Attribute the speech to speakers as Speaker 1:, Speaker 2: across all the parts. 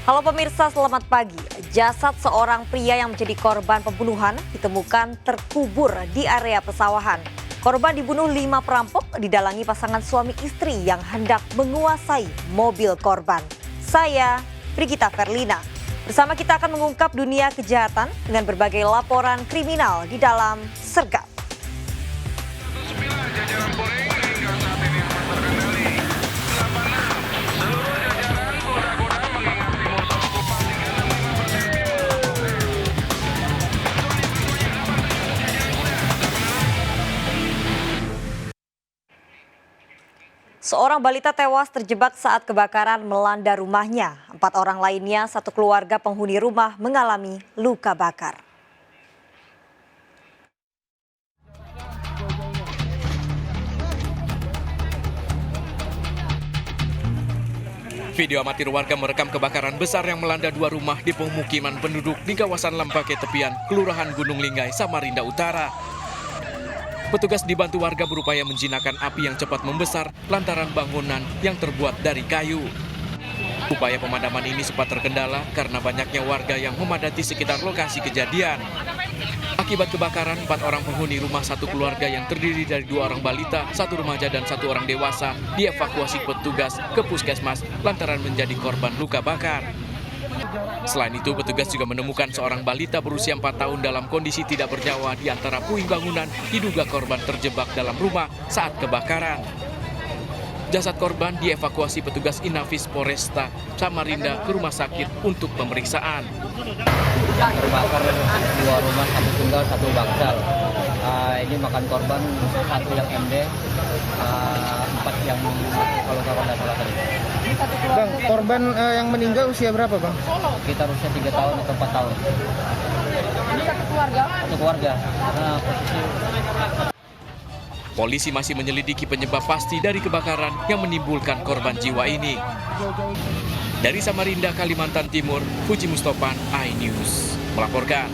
Speaker 1: Halo pemirsa, selamat pagi. Jasad seorang pria yang menjadi korban pembunuhan ditemukan terkubur di area pesawahan. Korban dibunuh 5 perampok didalangi pasangan suami istri yang hendak menguasai mobil korban. Saya, Brigita Ferlina. Bersama kita akan mengungkap dunia kejahatan dengan berbagai laporan kriminal di dalam Sergap. Seorang balita tewas terjebak saat kebakaran melanda rumahnya. 4 orang lainnya, satu keluarga penghuni rumah mengalami luka bakar.
Speaker 2: Video amatir warga merekam kebakaran besar yang melanda 2 rumah di pemukiman penduduk di kawasan Lembake Tepian, Kelurahan Gunung Linggai, Samarinda Utara. Petugas dibantu warga berupaya menjinakkan api yang cepat membesar lantaran bangunan yang terbuat dari kayu. Upaya pemadaman ini sempat terkendala karena banyaknya warga yang memadati sekitar lokasi kejadian. Akibat kebakaran, 4 orang penghuni rumah satu keluarga yang terdiri dari 2 orang balita, 1 remaja dan 1 orang dewasa dievakuasi petugas ke puskesmas lantaran menjadi korban luka bakar. Selain itu, petugas juga menemukan seorang balita berusia 4 tahun dalam kondisi tidak bernyawa di antara puing bangunan, diduga korban terjebak dalam rumah saat kebakaran. Jasad korban dievakuasi petugas Inafis Polresta Samarinda ke rumah sakit untuk pemeriksaan.
Speaker 3: Terbakar 2 rumah, 1 tunggal, 1 bangsal. Ini makan korban 1 yang MD, 4 yang kalau tidak salah tadi.
Speaker 4: Bang, korban yang meninggal usia berapa, Bang?
Speaker 3: Kita usia 3 tahun atau 4 tahun.
Speaker 4: Ini satu keluarga?
Speaker 3: Satu keluarga.
Speaker 2: Polisi masih menyelidiki penyebab pasti dari kebakaran yang menimbulkan korban jiwa ini. Dari Samarinda, Kalimantan Timur, Puji Mustopan, iNews melaporkan.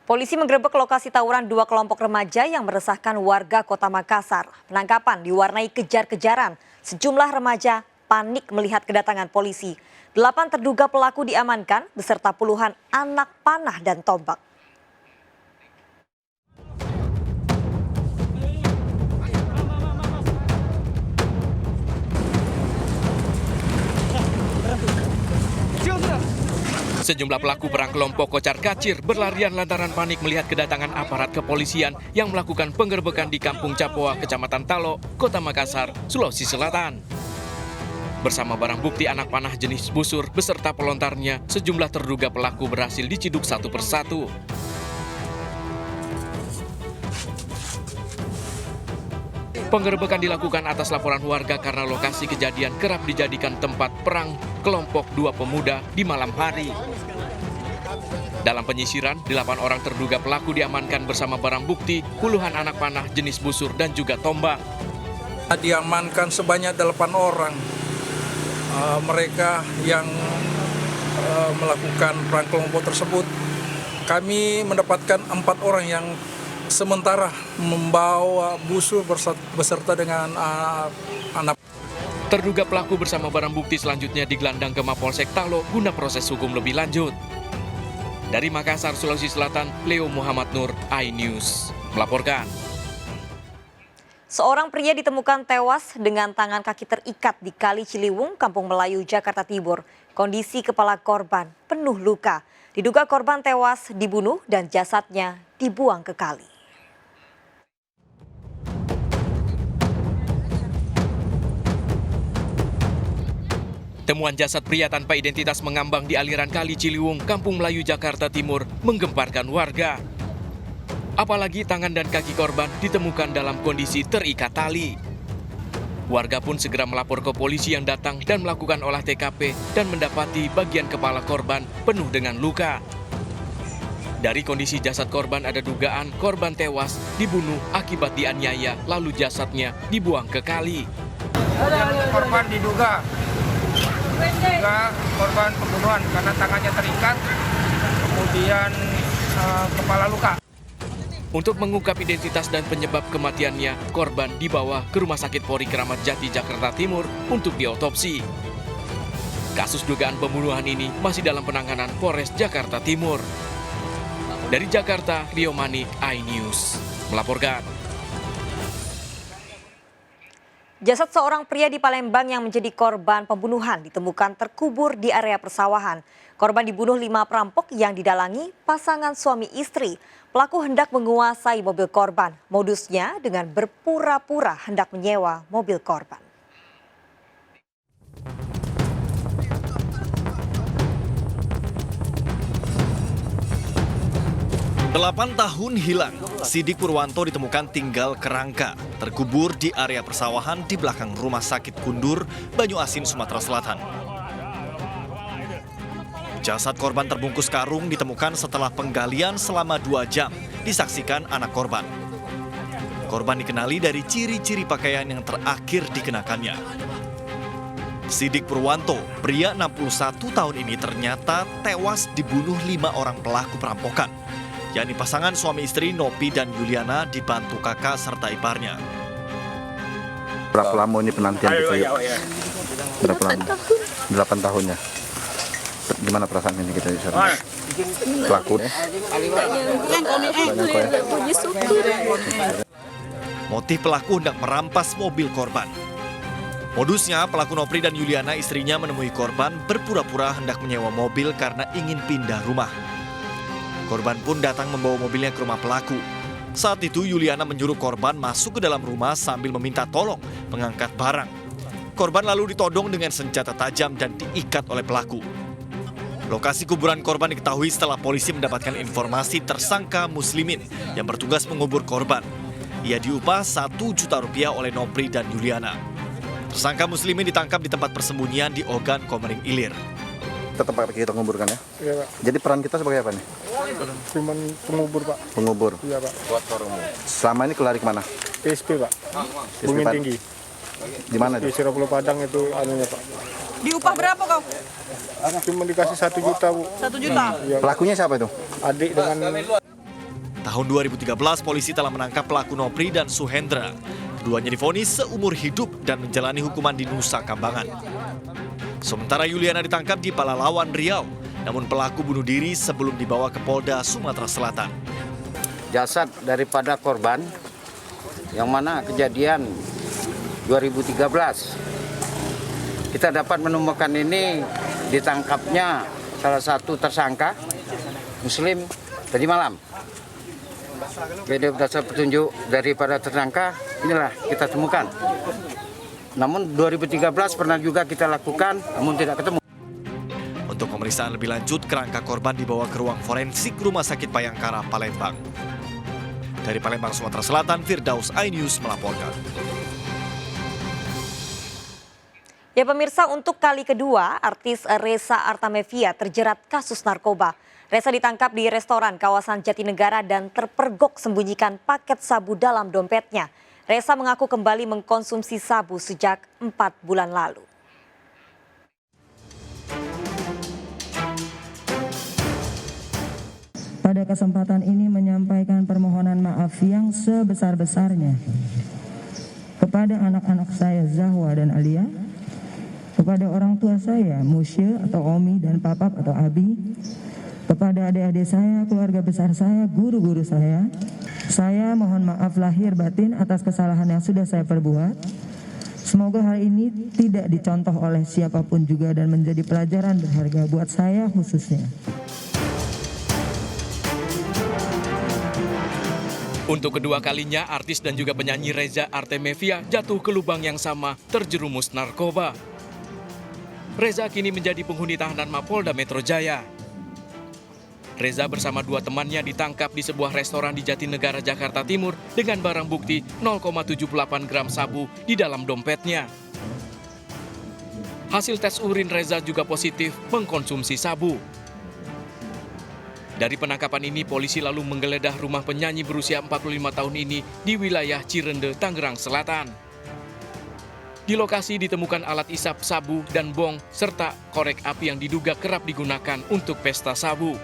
Speaker 1: Polisi menggerebek lokasi tawuran 2 kelompok remaja yang meresahkan warga Kota Makassar. Penangkapan diwarnai kejar-kejaran. Sejumlah remaja panik melihat kedatangan polisi. 8 terduga pelaku diamankan beserta puluhan anak panah dan tombak.
Speaker 2: Sejumlah pelaku perang kelompok kocar kacir berlarian lantaran panik melihat kedatangan aparat kepolisian yang melakukan penggerbekan di Kampung Capoa, Kecamatan Talo, Kota Makassar, Sulawesi Selatan. Bersama barang bukti anak panah jenis busur beserta pelontarnya, sejumlah terduga pelaku berhasil diciduk satu persatu. Penggerbekan dilakukan atas laporan warga karena lokasi kejadian kerap dijadikan tempat perang kelompok 2 pemuda di malam hari. Dalam penyisiran, 8 orang terduga pelaku diamankan bersama barang bukti, puluhan anak panah jenis busur dan juga tombak.
Speaker 5: Diamankan sebanyak 8 orang. Mereka yang melakukan perang kelompok tersebut. Kami mendapatkan 4 orang yang sementara membawa busur beserta dengan anak.
Speaker 2: Terduga pelaku bersama barang bukti selanjutnya digelandang ke Mapolsek Talo guna proses hukum lebih lanjut. Dari Makassar, Sulawesi Selatan, Leo Muhammad Nur, iNews melaporkan.
Speaker 1: Seorang pria ditemukan tewas dengan tangan kaki terikat di Kali Ciliwung, Kampung Melayu, Jakarta Timur. Kondisi kepala korban penuh luka. Diduga korban tewas dibunuh dan jasadnya dibuang ke kali.
Speaker 2: Temuan jasad pria tanpa identitas mengambang di aliran Kali Ciliwung, Kampung Melayu, Jakarta Timur menggemparkan warga. Apalagi tangan dan kaki korban ditemukan dalam kondisi terikat tali. Warga pun segera melapor ke polisi yang datang dan melakukan olah TKP dan mendapati bagian kepala korban penuh dengan luka. Dari kondisi jasad korban ada dugaan korban tewas dibunuh akibat dianiaya lalu jasadnya dibuang ke kali.
Speaker 4: Korban diduga korban pembunuhan karena tangannya terikat, kemudian kepala luka.
Speaker 2: Untuk mengungkap identitas dan penyebab kematiannya, korban dibawa ke Rumah Sakit Polri Kramat Jati, Jakarta Timur untuk diotopsi. Kasus dugaan pembunuhan ini masih dalam penanganan Polres Jakarta Timur. Dari Jakarta, Rio Manik, iNews melaporkan.
Speaker 1: Jasad seorang pria di Palembang yang menjadi korban pembunuhan ditemukan terkubur di area persawahan. Korban dibunuh 5 perampok yang didalangi pasangan suami istri. Pelaku hendak menguasai mobil korban. Modusnya dengan berpura-pura hendak menyewa mobil korban.
Speaker 6: Delapan tahun hilang, Sidik Purwanto ditemukan tinggal kerangka, terkubur di area persawahan di belakang Rumah Sakit Kundur, Banyuasin, Sumatera Selatan. Jasad korban terbungkus karung ditemukan setelah penggalian selama 2 jam, disaksikan anak korban. Korban dikenali dari ciri-ciri pakaian yang terakhir dikenakannya. Sidik Purwanto, pria 61 tahun ini ternyata tewas dibunuh 5 orang pelaku perampokan, yakni pasangan suami istri Nopi dan Yuliana dibantu kakak serta iparnya.
Speaker 7: Berapa lama ini penantian kita? Berapa lama? 8 tahunnya. Gimana perasaan ini kita bisa pelaku?
Speaker 6: Motif pelaku hendak merampas mobil korban. Modusnya, pelaku Nopri dan Yuliana istrinya menemui korban berpura-pura hendak menyewa mobil karena ingin pindah rumah. Korban pun datang membawa mobilnya ke rumah pelaku. Saat itu Yuliana menyuruh korban masuk ke dalam rumah sambil meminta tolong mengangkat barang. Korban lalu ditodong dengan senjata tajam dan diikat oleh pelaku. Lokasi kuburan korban diketahui setelah polisi mendapatkan informasi tersangka Muslimin yang bertugas mengubur korban. Ia diupah Rp1 juta oleh Nopri dan Yuliana. Tersangka Muslimin ditangkap di tempat persembunyian di Ogan, Komering Ilir.
Speaker 7: Tempat kita menguburkan ya?
Speaker 8: Iya, Pak.
Speaker 7: Jadi peran kita sebagai apa nih?
Speaker 8: Cuman pengubur, Pak.
Speaker 7: Pengubur.
Speaker 8: Iya, Pak.
Speaker 7: Selama ini kelari kemana?
Speaker 8: PSP, Pak. Bumi Tinggi.
Speaker 7: Di mana
Speaker 8: Di
Speaker 7: itu?
Speaker 8: Sirapulu Padang itu anunya, Pak.
Speaker 9: Diupah berapa kau?
Speaker 8: Cuma dikasih 1 juta, Bu.
Speaker 9: 1 juta?
Speaker 8: Iya, Pak.
Speaker 7: Pelakunya siapa itu?
Speaker 8: Adik dengan
Speaker 6: Tahun 2013, polisi telah menangkap pelaku Nopri dan Suhendra. Keduanya divonis seumur hidup dan menjalani hukuman di Nusa Kambangan. Sementara Yuliana ditangkap di Palalawan, Riau. Namun pelaku bunuh diri sebelum dibawa ke Polda Sumatera Selatan.
Speaker 10: Jasad daripada korban yang mana kejadian 2013. Kita dapat menemukan ini ditangkapnya salah satu tersangka Muslim tadi malam. Jadi berdasar petunjuk daripada tersangka inilah kita temukan. Namun 2013 pernah juga kita lakukan namun tidak ketemu.
Speaker 6: Untuk pemeriksaan lebih lanjut, kerangka korban dibawa ke ruang forensik Rumah Sakit Bayangkara, Palembang. Dari Palembang, Sumatera Selatan, Firdaus, iNews melaporkan.
Speaker 1: Ya pemirsa, untuk kali kedua, artis Reza Artamevia terjerat kasus narkoba. Reza ditangkap di restoran kawasan Jatinegara dan terpergok sembunyikan paket sabu dalam dompetnya. Reza mengaku kembali mengkonsumsi sabu sejak 4 bulan lalu.
Speaker 11: Pada kesempatan ini menyampaikan permohonan maaf yang sebesar-besarnya kepada anak-anak saya Zahwa dan Alia, kepada orang tua saya Musya atau Omi dan Papap atau Abi, kepada adik-adik saya, keluarga besar saya, guru-guru saya. Saya mohon maaf lahir batin atas kesalahan yang sudah saya perbuat. Semoga hal ini tidak dicontoh oleh siapapun juga dan menjadi pelajaran berharga buat saya khususnya.
Speaker 2: Untuk kedua kalinya, artis dan juga penyanyi Reza Artamevia jatuh ke lubang yang sama, terjerumus narkoba. Reza kini menjadi penghuni tahanan Mapolda Metro Jaya. Reza bersama 2 temannya ditangkap di sebuah restoran di Jatinegara, Jakarta Timur dengan barang bukti 0,78 gram sabu di dalam dompetnya. Hasil tes urin Reza juga positif mengkonsumsi sabu. Dari penangkapan ini, polisi lalu menggeledah rumah penyanyi berusia 45 tahun ini di wilayah Cirende, Tangerang Selatan. Di lokasi ditemukan alat isap sabu dan bong, serta korek api yang diduga kerap digunakan untuk pesta sabu.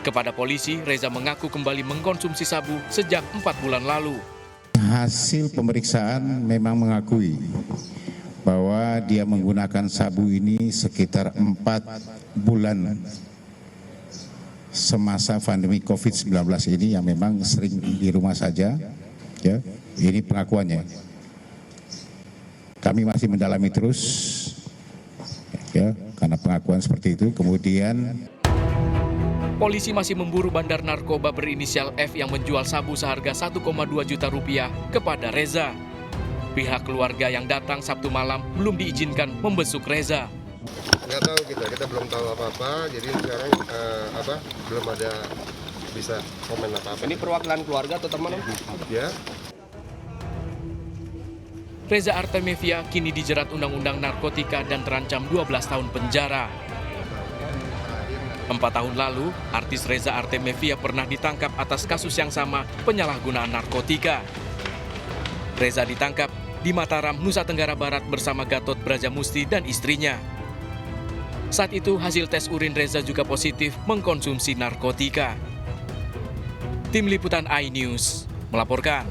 Speaker 2: Kepada polisi, Reza mengaku kembali mengkonsumsi sabu sejak 4 bulan lalu.
Speaker 12: Hasil pemeriksaan memang mengakui
Speaker 9: bahwa dia menggunakan sabu ini sekitar 4 bulan semasa pandemi COVID-19 ini, yang memang sering di rumah saja. Ya, ini pengakuannya. Kami masih mendalami terus, ya, karena pengakuan seperti itu. Kemudian
Speaker 2: Polisi masih memburu bandar narkoba berinisial F yang menjual sabu seharga 1,2 juta rupiah kepada Reza. Pihak keluarga yang datang Sabtu malam belum diizinkan membesuk Reza.
Speaker 12: Nggak tahu kita belum tahu apa-apa, jadi sekarang belum ada bisa komen apa-apa.
Speaker 3: Ini perwakilan keluarga atau teman?
Speaker 12: Ya.
Speaker 2: Reza Artemevia kini dijerat Undang-Undang Narkotika dan terancam 12 tahun penjara. 4 tahun lalu, artis Reza Artemevia pernah ditangkap atas kasus yang sama, penyalahgunaan narkotika. Reza ditangkap di Mataram, Nusa Tenggara Barat bersama Gatot Brajamusti dan istrinya. Saat itu hasil tes urin Reza juga positif mengkonsumsi narkotika. Tim Liputan iNews melaporkan.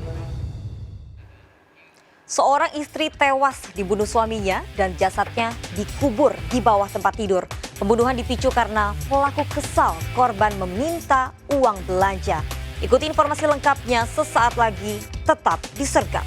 Speaker 1: Seorang istri tewas dibunuh suaminya dan jasadnya dikubur di bawah tempat tidur. Pembunuhan dipicu karena pelaku kesal korban meminta uang belanja. Ikuti informasi lengkapnya sesaat lagi, tetap di Sergap.